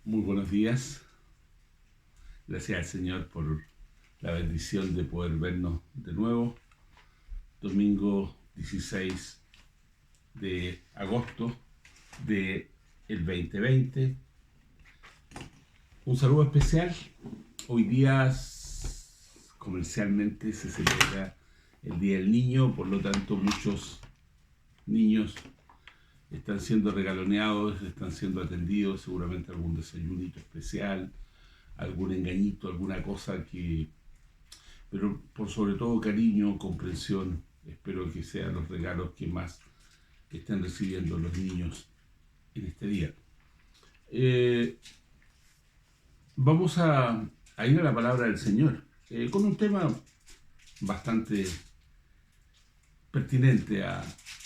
Muy buenos días. Gracias al Señor por la bendición de poder vernos de nuevo. Domingo 16 de agosto del 2020. Un saludo especial. Hoy día comercialmente se celebra el Día del Niño, por lo tanto muchos niños están siendo regaloneados, están siendo atendidos, seguramente algún desayunito especial, algún engañito, alguna cosa pero por sobre todo cariño, comprensión. Espero que sean los regalos que más estén recibiendo los niños en este día. Eh, Vamos a ir a la palabra del Señor con un tema bastante pertinente a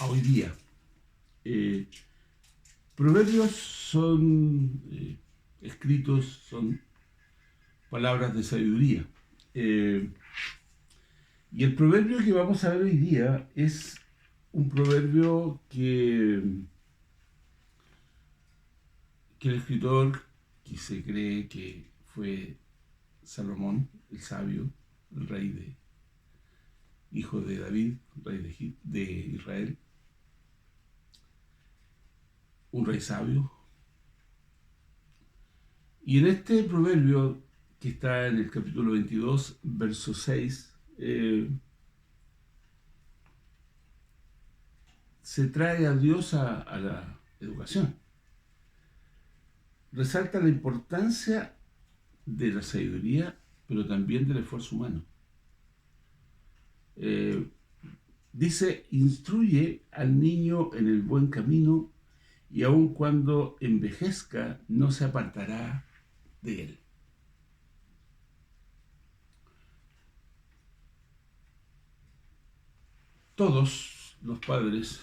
hoy día. Eh, Proverbios son escritos, son palabras de sabiduría. Y el proverbio que vamos a ver hoy día es un proverbio que el escritor, que se cree que fue Salomón, el sabio, el rey hijo de David, rey de Israel, un rey sabio. Y en este proverbio, que está en el capítulo 22, verso 6, se trae a Dios a la educación. Resalta la importancia de la sabiduría, pero también del esfuerzo humano. Eh, Dice: instruye al niño en el buen camino, y aun cuando envejezca no se apartará de él. Todos los padres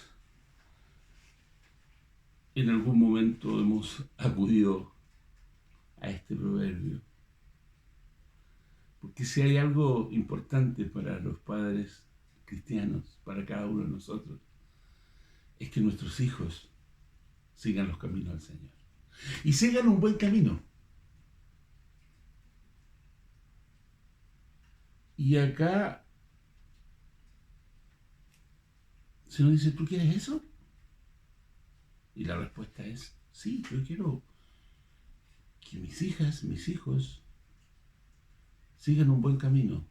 en algún momento hemos acudido a este proverbio, porque si hay algo importante para los padres cristianos, para cada uno de nosotros, es que nuestros hijos sigan los caminos del Señor y sigan un buen camino. Y acá se nos dice: ¿tú quieres eso? Y la respuesta es: sí, yo quiero que mis hijas, mis hijos, sigan un buen camino,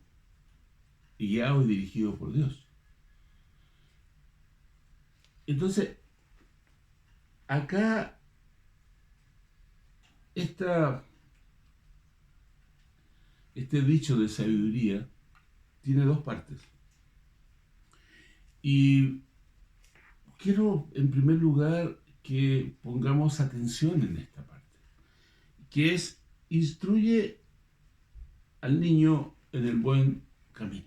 guiado y dirigido por Dios. Entonces, acá esta, este dicho de sabiduría tiene dos partes. Y quiero, en primer lugar, que pongamos atención en esta parte, que es: instruye al niño en el buen camino.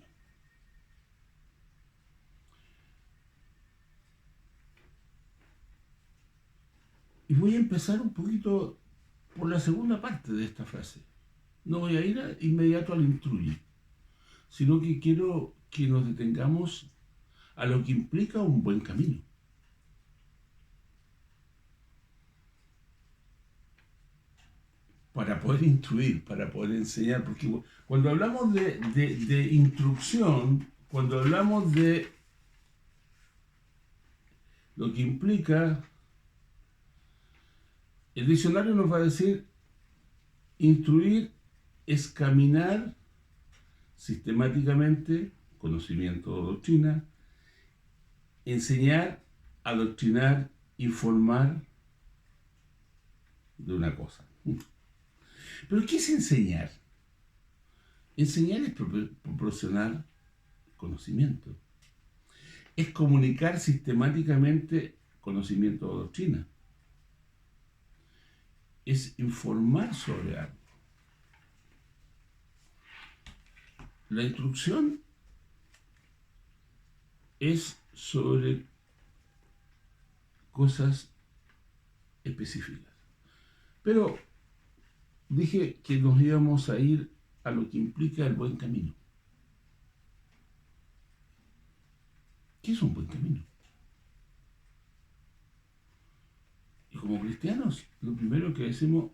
Y voy a empezar un poquito por la segunda parte de esta frase. No voy a ir inmediato al instruye, sino que quiero que nos detengamos a lo que implica un buen camino. Para poder instruir, para poder enseñar, porque cuando hablamos de instrucción, cuando hablamos de lo que implica, el diccionario nos va a decir: instruir es caminar sistemáticamente, conocimiento o doctrina, enseñar, adoctrinar, informar de una cosa. ¿Pero qué es enseñar? Enseñar es proporcionar conocimiento. Es comunicar sistemáticamente conocimiento o doctrina. Es informar sobre algo. La instrucción es sobre cosas específicas. Pero dije que nos íbamos a ir a lo que implica el buen camino. ¿Qué es un buen camino? Y como cristianos, lo primero que decimos: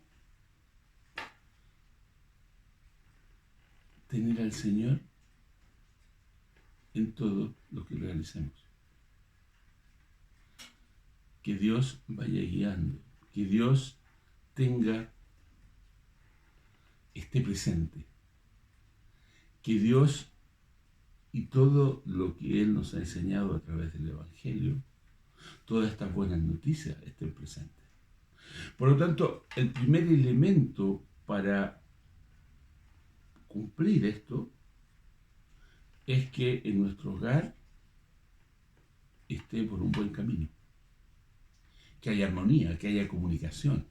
tener al Señor en todo lo que realicemos. Que Dios vaya guiando, que Dios esté presente, que Dios y todo lo que Él nos ha enseñado a través del Evangelio, todas estas buenas noticias estén presentes. Por lo tanto, el primer elemento para cumplir esto es que en nuestro hogar esté por un buen camino, que haya armonía, que haya comunicación,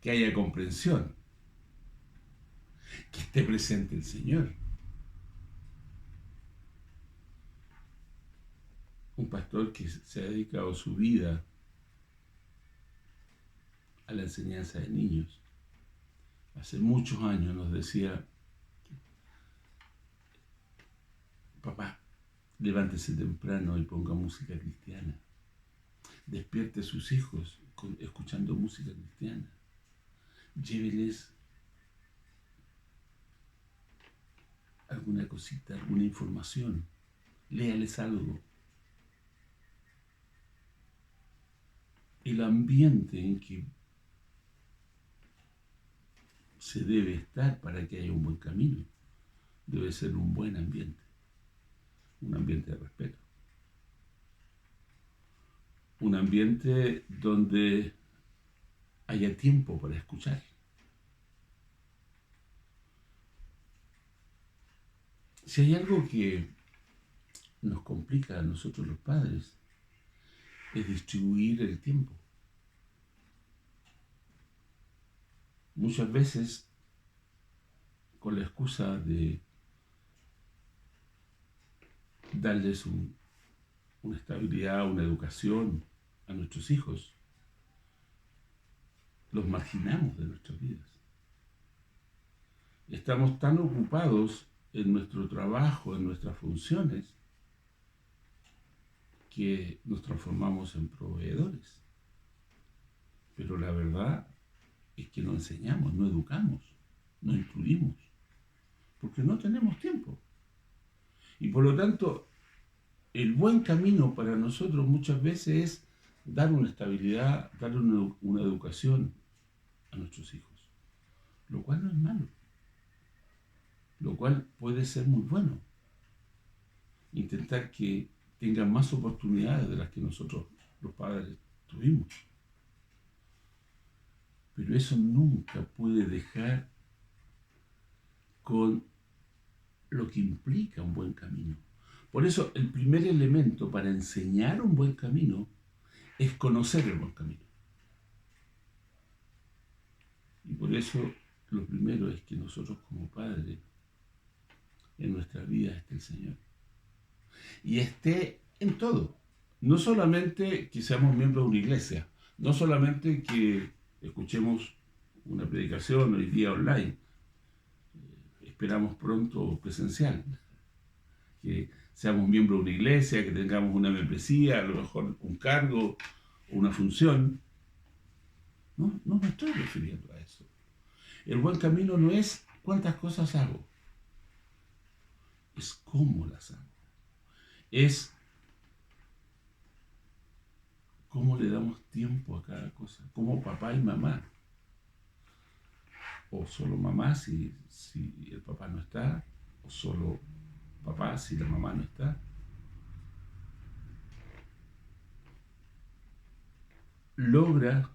que haya comprensión, que esté presente el Señor. Un pastor que se ha dedicado su vida a la enseñanza de niños, hace muchos años nos decía: papá, levántese temprano y ponga música cristiana. Despierte a sus hijos escuchando música cristiana. Lléveles alguna cosita, alguna información. Léales algo. El ambiente en que se debe estar para que haya un buen camino debe ser un buen ambiente, un ambiente de respeto, un ambiente donde haya tiempo para escuchar. Si hay algo que nos complica a nosotros los padres, es distribuir el tiempo. Muchas veces, con la excusa de darles una estabilidad, una educación a nuestros hijos, los marginamos de nuestras vidas. Estamos tan ocupados en nuestro trabajo, en nuestras funciones, que nos transformamos en proveedores. Pero la verdad es que no enseñamos, no educamos, no instruimos, porque no tenemos tiempo. Y por lo tanto, el buen camino para nosotros muchas veces es dar una estabilidad, dar una educación a nuestros hijos, lo cual no es malo, lo cual puede ser muy bueno. Intentar que tengan más oportunidades de las que nosotros, los padres, tuvimos. Pero eso nunca puede dejar con lo que implica un buen camino. Por eso el primer elemento para enseñar un buen camino es conocer el buen camino. Y por eso lo primero es que nosotros como padres, en nuestra vida esté el Señor. Y esté en todo. No solamente que seamos miembros de una iglesia, no solamente que escuchemos una predicación hoy día online, esperamos pronto presencial, que seamos miembros de una iglesia, que tengamos una membresía, a lo mejor un cargo o una función. No me estoy refiriendo a eso. El buen camino no es cuántas cosas hago, es cómo las hago. Es cómo le damos tiempo a cada cosa, como papá y mamá. O solo mamá si el papá no está, o solo papá si la mamá no está. Logra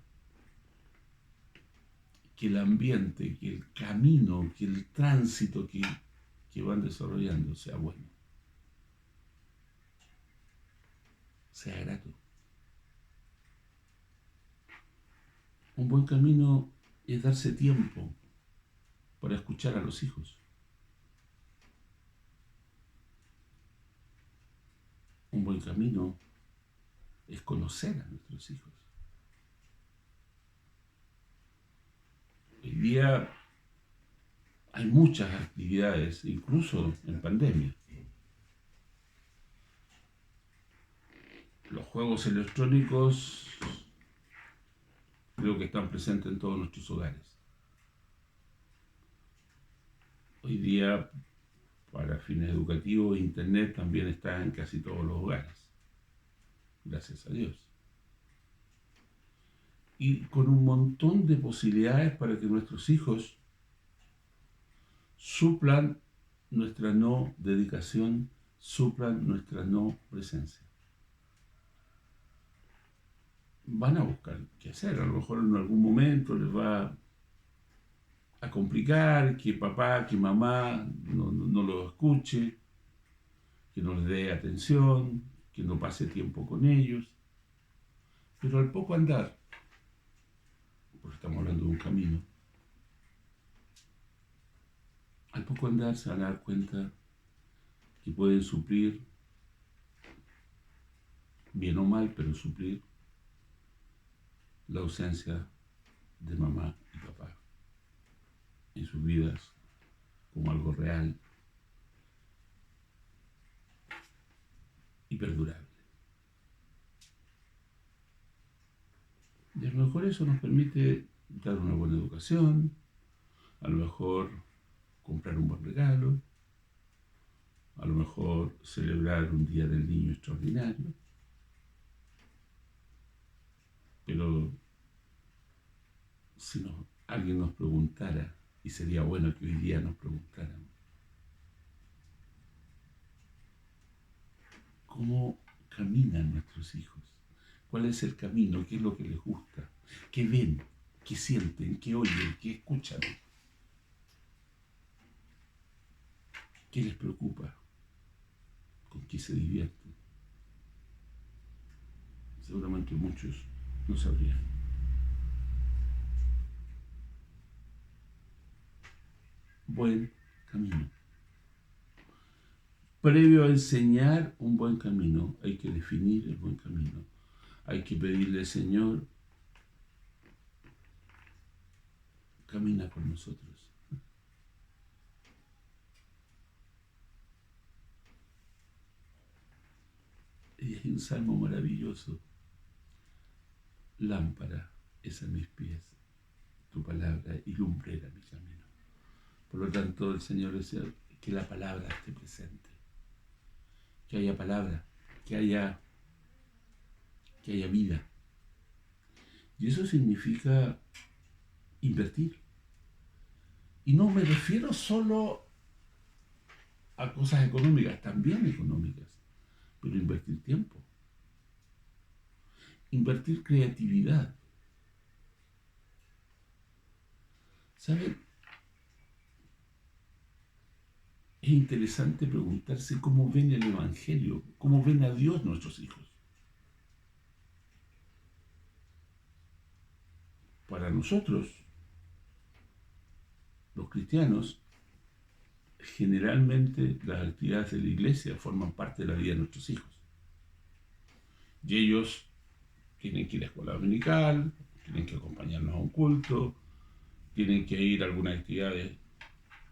que el ambiente, que el camino, que el tránsito que van desarrollando sea bueno, sea grato. Un buen camino es darse tiempo para escuchar a los hijos. Un buen camino es conocer a nuestros hijos. Hoy día hay muchas actividades, incluso en pandemia. Los juegos electrónicos creo que están presentes en todos nuestros hogares. Hoy día para fines educativos. Internet también está en casi todos los hogares, gracias a Dios. Y con un montón de posibilidades para que nuestros hijos suplan nuestra no dedicación, suplan nuestra no presencia. Van a buscar qué hacer, a lo mejor en algún momento les va a complicar que papá, que mamá no lo escuche, que no les dé atención, que no pase tiempo con ellos. Pero al poco andar, porque estamos hablando de un camino, al poco andar se van a dar cuenta que pueden suplir, bien o mal, pero suplir la ausencia de mamá y papá en sus vidas como algo real y perdurable. Y a lo mejor eso nos permite dar una buena educación, a lo mejor comprar un buen regalo, a lo mejor celebrar un día del niño extraordinario. Pero si alguien nos preguntara, y sería bueno que hoy día nos preguntaran, ¿cómo caminan nuestros hijos? ¿Cuál es el camino? ¿Qué es lo que les gusta? ¿Qué ven? ¿Qué sienten? ¿Qué oyen? ¿Qué escuchan? ¿Qué les preocupa? ¿Con qué se divierten? Seguramente muchos no sabrían. Buen camino. Previo a enseñar un buen camino, hay que definir el buen camino. Hay que pedirle, Señor, camina con nosotros. Y es un salmo maravilloso. Lámpara es a mis pies, tu palabra y lumbrera mi camino. Por lo tanto, el Señor desea que la palabra esté presente, que haya palabra, que haya vida. Y eso significa invertir. Y no me refiero solo a cosas económicas, también económicas, pero invertir tiempo, invertir creatividad. ¿Saben? Es interesante preguntarse cómo ven el Evangelio, cómo ven a Dios nuestros hijos. Para nosotros, los cristianos, generalmente las actividades de la iglesia forman parte de la vida de nuestros hijos. Y ellos tienen que ir a la escuela dominical, tienen que acompañarnos a un culto, tienen que ir a algunas actividades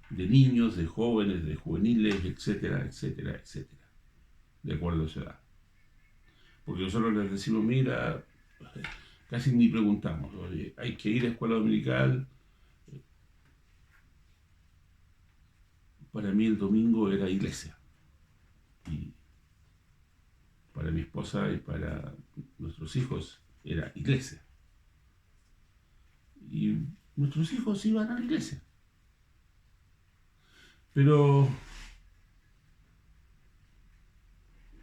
de niños, de jóvenes, de juveniles, etcétera, etcétera, etcétera, de acuerdo a su edad. Porque nosotros les decimos, mira, casi ni preguntamos, oye, hay que ir a escuela dominical. Para mí el domingo era iglesia. Y para mi esposa y para nuestros hijos era iglesia. Y nuestros hijos iban a la iglesia. Pero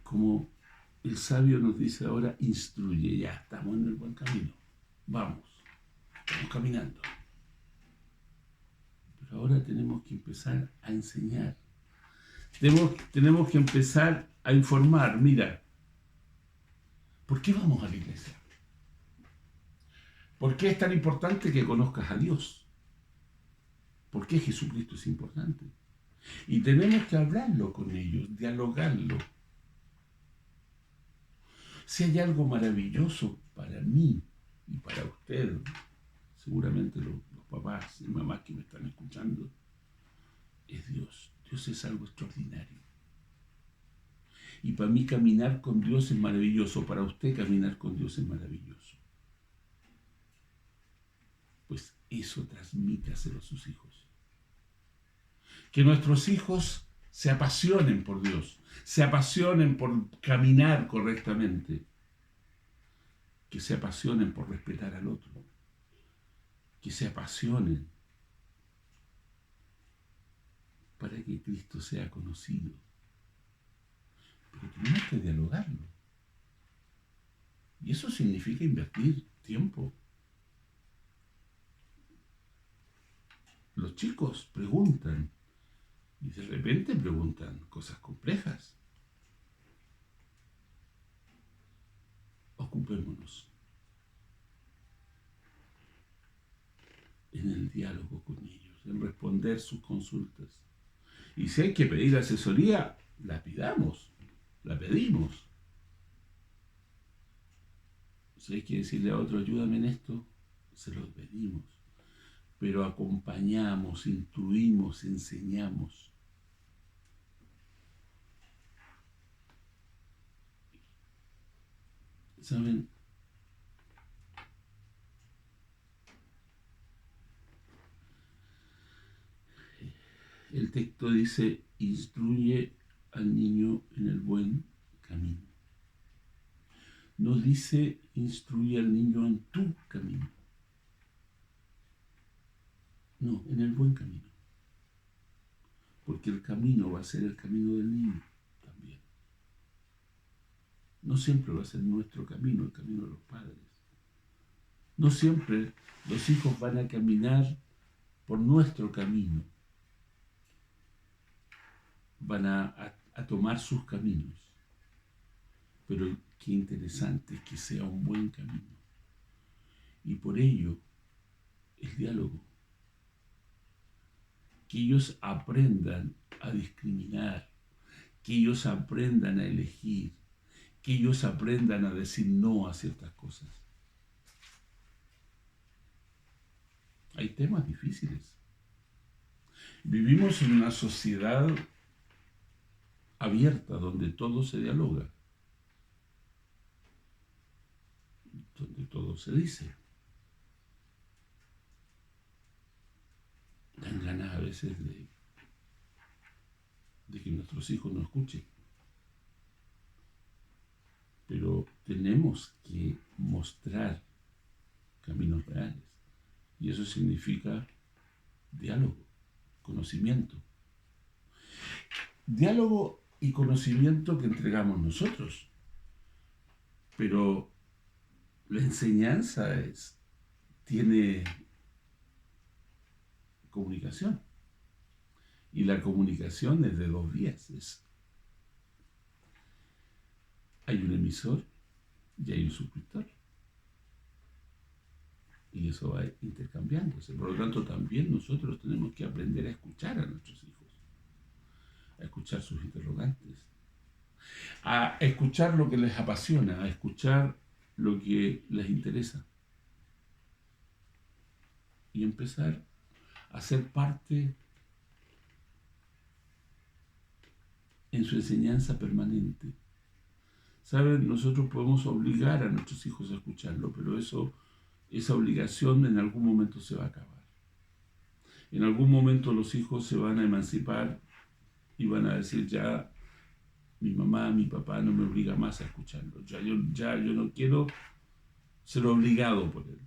como el sabio nos dice ahora, instruye, ya estamos en el buen camino. Vamos caminando. Pero ahora tenemos que empezar a enseñar. Tenemos que empezar a informar. Mira, ¿por qué vamos a la iglesia? ¿Por qué es tan importante que conozcas a Dios? ¿Por qué Jesucristo es importante? Y tenemos que hablarlo con ellos, dialogarlo. Si hay algo maravilloso para mí y para usted, seguramente los papás y mamás que me están escuchando, es Dios. Dios es algo extraordinario. Y para mí caminar con Dios es maravilloso. Para usted caminar con Dios es maravilloso. Pues eso transmítaselo a sus hijos. Que nuestros hijos se apasionen por Dios, se apasionen por caminar correctamente, que se apasionen por respetar al otro, que se apasionen para que Cristo sea conocido. Pero tenemos que dialogarlo. Y eso significa invertir tiempo. Los chicos preguntan, y de repente preguntan cosas complejas. Ocupémonos en el diálogo con ellos, en responder sus consultas. Y si hay que pedir asesoría, la pidamos, la pedimos. Si hay que decirle a otro, ayúdame en esto, se lo pedimos. Pero acompañamos, instruimos, enseñamos. ¿Saben? El texto dice, instruye al niño en el buen camino. No dice, instruye al niño en tu camino. No, en el buen camino. Porque el camino va a ser el camino del niño también. No siempre va a ser nuestro camino, el camino de los padres. No siempre los hijos van a caminar por nuestro camino. Van a tomar sus caminos. Pero qué interesante es que sea un buen camino. Y por ello, el diálogo. Que ellos aprendan a discriminar, que ellos aprendan a elegir, que ellos aprendan a decir no a ciertas cosas. Hay temas difíciles. Vivimos en una sociedad abierta donde todo se dialoga, donde todo se dice. Dan ganas a veces de que nuestros hijos nos escuchen. Pero tenemos que mostrar caminos reales. Y eso significa diálogo, conocimiento. Diálogo y conocimiento que entregamos nosotros. Pero la enseñanza tiene comunicación. Y la comunicación es de dos vías. Hay un emisor y hay un suscriptor. Y eso va intercambiándose. Por lo tanto, también nosotros tenemos que aprender a escuchar a nuestros hijos, a escuchar sus interrogantes, a escuchar lo que les apasiona, a escuchar lo que les interesa. Y empezar a ser parte en su enseñanza permanente. ¿Saben? Nosotros podemos obligar a nuestros hijos a escucharlo, pero esa obligación en algún momento se va a acabar. En algún momento los hijos se van a emancipar y van a decir, ya mi mamá, mi papá no me obliga más a escucharlo. Yo no quiero ser obligado por él.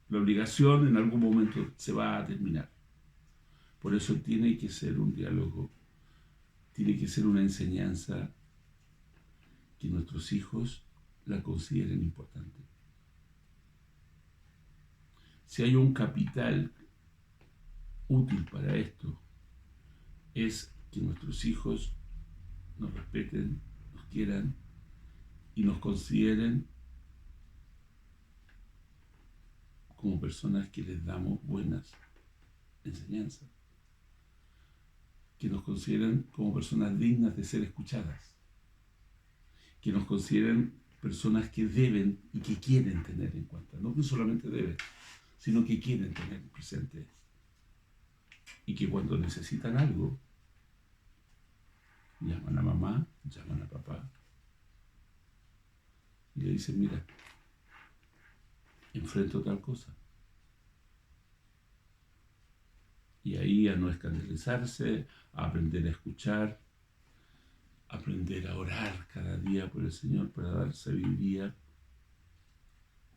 La obligación en algún momento se va a terminar. Por eso tiene que ser un diálogo, tiene que ser una enseñanza que nuestros hijos la consideren importante. Si hay un capital útil para esto, es que nuestros hijos nos respeten, nos quieran y nos consideren como personas que les damos buenas enseñanzas, que nos consideren como personas dignas de ser escuchadas, que nos consideren personas que deben y que quieren tener en cuenta, no que solamente deben, sino que quieren tener presente y que cuando necesitan algo, llaman a mamá, llaman a papá y le dicen, mira, enfrento tal cosa. Y ahí ahí a no escandalizarse, a aprender a escuchar, a aprender a orar cada día por el Señor para dar sabiduría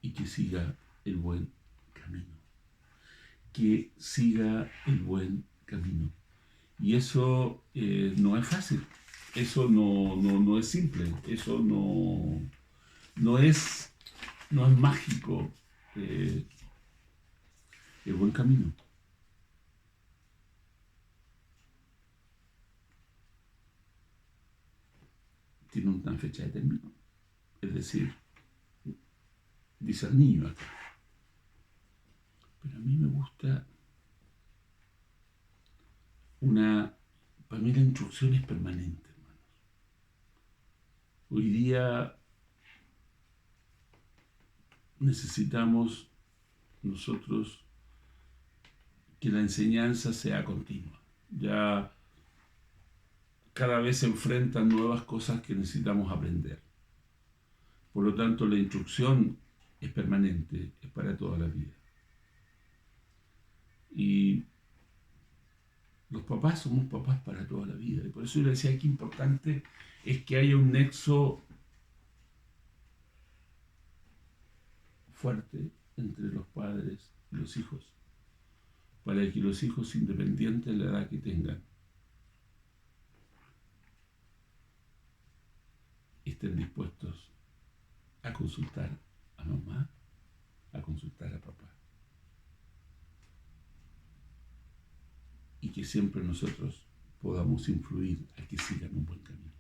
y que siga el buen camino. Que siga el buen camino. Y eso no es fácil, eso no es simple, eso no es mágico. El buen camino tiene una fecha de término, es decir, dice el niño acá. Pero a mí me gusta para mí la instrucción es permanente, hermanos. Hoy día necesitamos nosotros que la enseñanza sea continua. Ya cada vez se enfrentan nuevas cosas que necesitamos aprender. Por lo tanto, la instrucción es permanente, es para toda la vida. Y los papás somos papás para toda la vida. Y por eso yo le decía que importante es que haya un nexo fuerte entre los padres y los hijos, para que los hijos, independientes de la edad que tengan, estén dispuestos a consultar a mamá, a consultar a papá. Y que siempre nosotros podamos influir a que sigan un buen camino.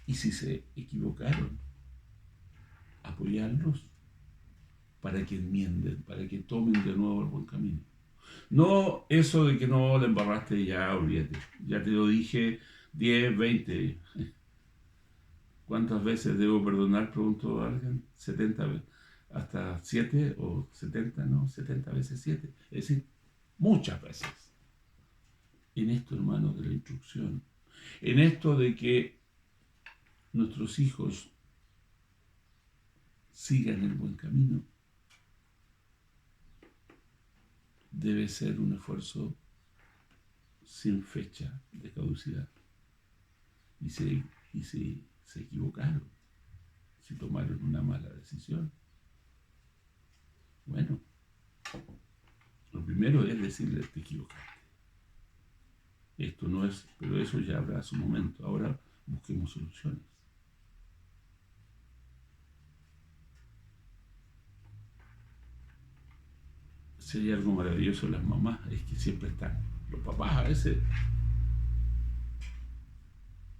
Y si se equivocaron, apoyarlos para que enmienden, para que tomen de nuevo el buen camino. No eso de que no la embarraste, ya olvídate. Ya te lo dije 10, 20. ¿Cuántas veces debo perdonar? Preguntó alguien. 70 veces. Hasta 7 o 70, no, 70 veces 7. Es decir, muchas veces. En esto, hermanos, de la instrucción. En esto de que nuestros hijos sigan el buen camino. Debe ser un esfuerzo sin fecha de caducidad. Y si se equivocaron, si tomaron una mala decisión, bueno, lo primero es decirles: te equivocaste. Esto no es, pero eso ya habrá su momento. Ahora busquemos soluciones. Si hay algo maravilloso en las mamás, es que siempre están. Los papás a veces,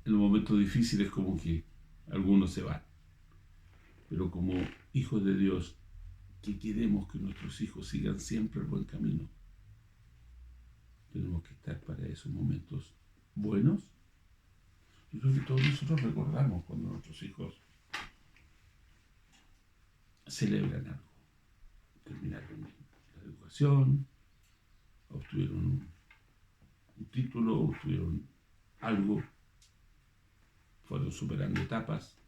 en los momentos difíciles, como que algunos se van. Pero como hijos de Dios, que queremos que nuestros hijos sigan siempre el buen camino, tenemos que estar para esos momentos buenos. Yo creo que todos nosotros recordamos cuando nuestros hijos celebran algo, terminaron la educación, obtuvieron un título, obtuvieron algo, fueron superando etapas,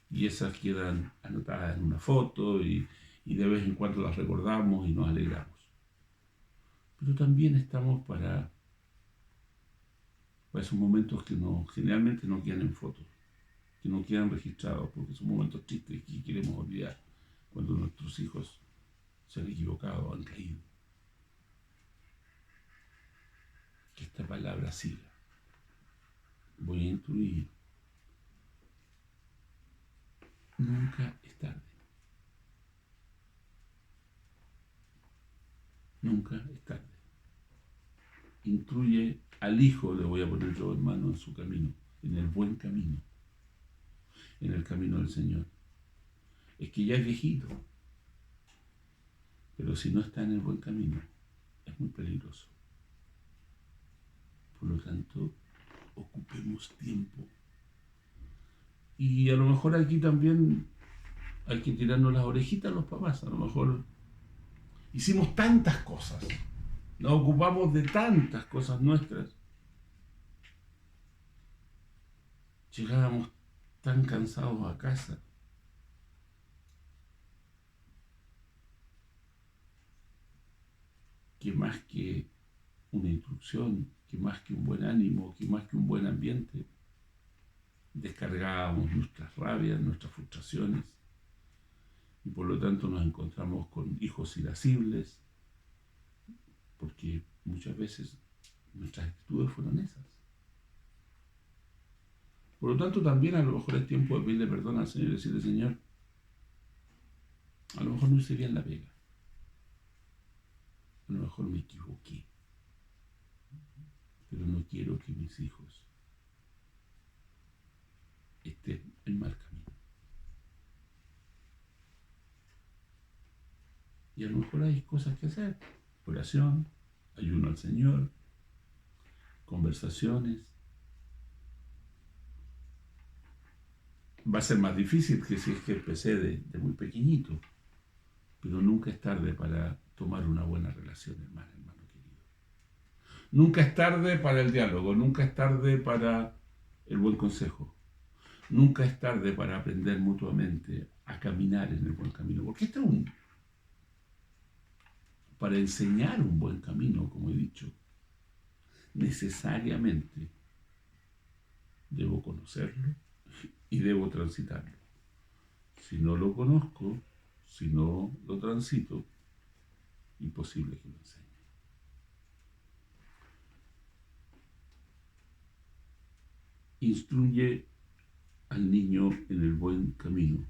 y esas quedan anotadas en una foto y de vez en cuando las recordamos y nos alegramos. Pero también estamos para esos momentos que generalmente no quedan en fotos, que no quedan registrados, porque son momentos tristes que queremos olvidar cuando nuestros hijos se han equivocado o han caído. Que esta palabra siga. Voy a instruir. Nunca es tarde. Nunca es tarde. Instruye al hijo, le voy a poner yo, hermano, en su camino, en el buen camino, en el camino del Señor. Es que ya es viejito, pero si no está en el buen camino, es muy peligroso. Por lo tanto, ocupemos tiempo. Y a lo mejor aquí también hay que tirarnos las orejitas a los papás. A lo mejor hicimos tantas cosas, nos ocupamos de tantas cosas nuestras, llegábamos tan cansados a casa, que más que una instrucción, que más que un buen ánimo, que más que un buen ambiente, descargábamos nuestras rabias, nuestras frustraciones, y por lo tanto nos encontramos con hijos irascibles, porque muchas veces nuestras actitudes fueron esas. Por lo tanto, también a lo mejor es tiempo de pedirle perdón al Señor y decirle: Señor, a lo mejor no hice bien la pega, a lo mejor me equivoqué, pero no quiero que mis hijos estén en mal camino. Y a lo mejor hay cosas que hacer: oración, ayuno al Señor, conversaciones. Va a ser más difícil que si es que empecé de muy pequeñito, pero nunca es tarde para tomar una buena relación, hermano querido. Nunca es tarde para el diálogo, nunca es tarde para el buen consejo, nunca es tarde para aprender mutuamente a caminar en el buen camino, porque para enseñar un buen camino, como he dicho, necesariamente debo conocerlo y debo transitarlo. Si no lo conozco, si no lo transito, imposible que lo enseñe. Instruye al niño en el buen camino.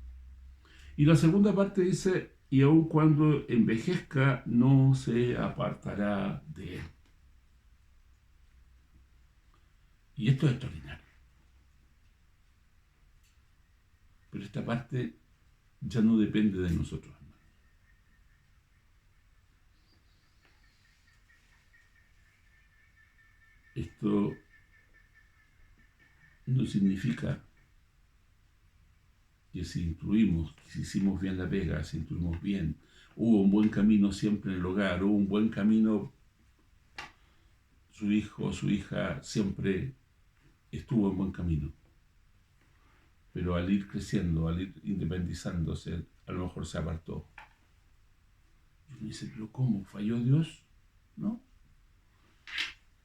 Y la segunda parte dice: y aun cuando envejezca, no se apartará de él. Y esto es extraordinario. Pero esta parte ya no depende de nosotros, hermanos. Esto no significa que si instruimos, que si hicimos bien la pega, si instruimos bien, hubo un buen camino siempre en el hogar, hubo un buen camino, su hijo o su hija siempre estuvo en buen camino. Pero al ir creciendo, al ir independizándose, a lo mejor se apartó. Y uno dice: ¿pero cómo? ¿Falló Dios? ¿No?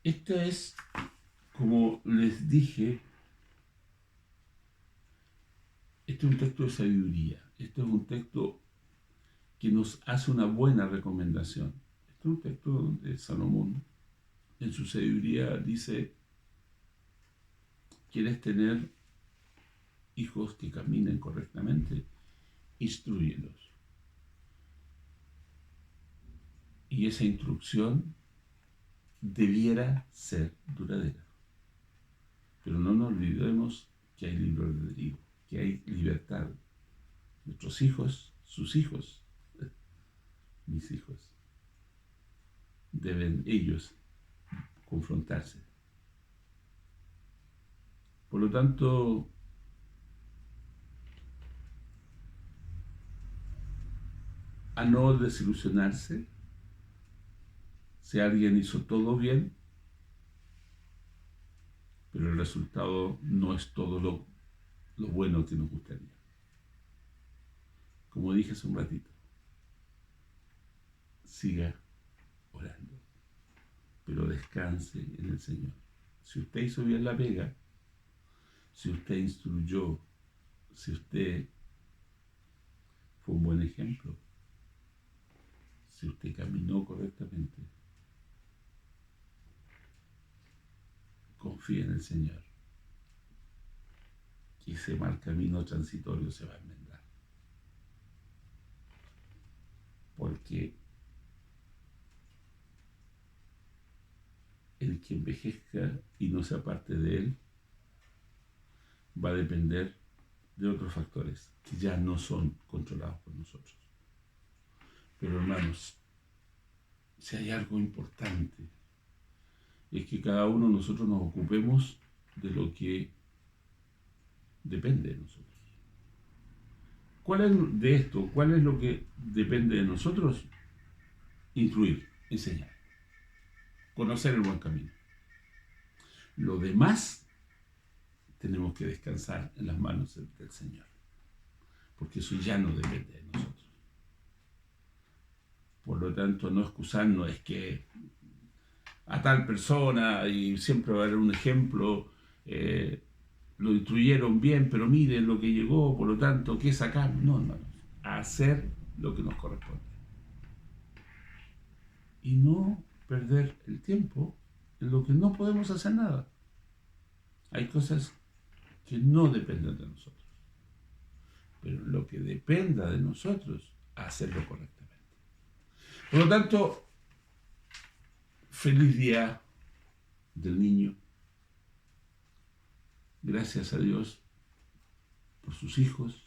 Esto es, como les dije, este es un texto de sabiduría. Este es un texto que nos hace una buena recomendación. Este es un texto donde Salomón, en su sabiduría, dice: ¿quieres tener hijos que caminen correctamente? Instrúyelos. Y esa instrucción debiera ser duradera. Pero no nos olvidemos que hay libre albedrío, que hay libertad. Nuestros hijos, sus hijos, mis hijos, deben ellos confrontarse. Por lo tanto, a no desilusionarse si alguien hizo todo bien, pero el resultado no es todo lo bueno que nos gustaría. Como dije hace un ratito, siga orando, pero descanse en el Señor. Si usted hizo bien la pega, si usted instruyó, si usted fue un buen ejemplo, si usted caminó correctamente, confía en el Señor, que ese mal camino transitorio se va a enmendar. Porque el que envejezca y no se aparte de él va a depender de otros factores que ya no son controlados por nosotros. Pero hermanos, si hay algo importante, es que cada uno de nosotros nos ocupemos de lo que depende de nosotros. ¿Cuál es de esto? ¿Cuál es lo que depende de nosotros? Instruir, enseñar, conocer el buen camino. Lo demás tenemos que descansar en las manos del Señor, porque eso ya no depende de nosotros. Por lo tanto, no excusarnos es que a tal persona, y siempre va a haber un ejemplo, lo instruyeron bien, pero miren lo que llegó, por lo tanto, ¿qué sacamos? No, hermanos, a hacer lo que nos corresponde. Y no perder el tiempo en lo que no podemos hacer nada. Hay cosas que no dependen de nosotros, pero lo que dependa de nosotros, hacerlo correctamente. Por lo tanto, feliz día del niño. Gracias a Dios por sus hijos.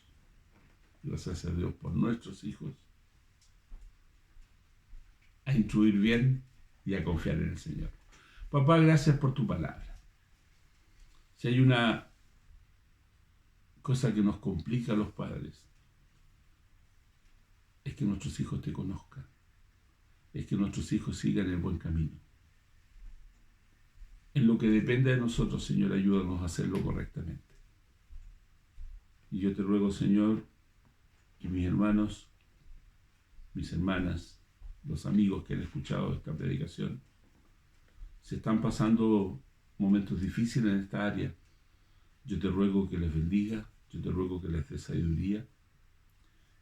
Gracias a Dios por nuestros hijos. A instruir bien y a confiar en el Señor. Papá, gracias por tu palabra. Si hay una cosa que nos complica a los padres, es que nuestros hijos te conozcan. Es que nuestros hijos sigan el buen camino. En lo que depende de nosotros, Señor, ayúdanos a hacerlo correctamente. Y yo te ruego, Señor, que mis hermanos, mis hermanas, los amigos que han escuchado esta predicación, se están pasando momentos difíciles en esta área. Yo te ruego que les bendiga, yo te ruego que les dé sabiduría.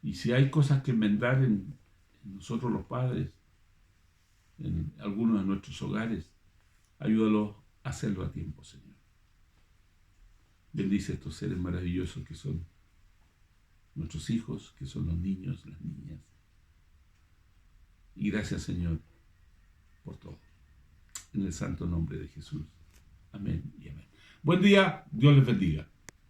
Y si hay cosas que enmendar en nosotros los padres, en algunos de nuestros hogares, ayúdalos a hacerlo a tiempo, Señor. Bendice a estos seres maravillosos que son nuestros hijos, que son los niños, las niñas. Y gracias, Señor, por todo. En el santo nombre de Jesús. Amén y amén. Buen día, Dios les bendiga.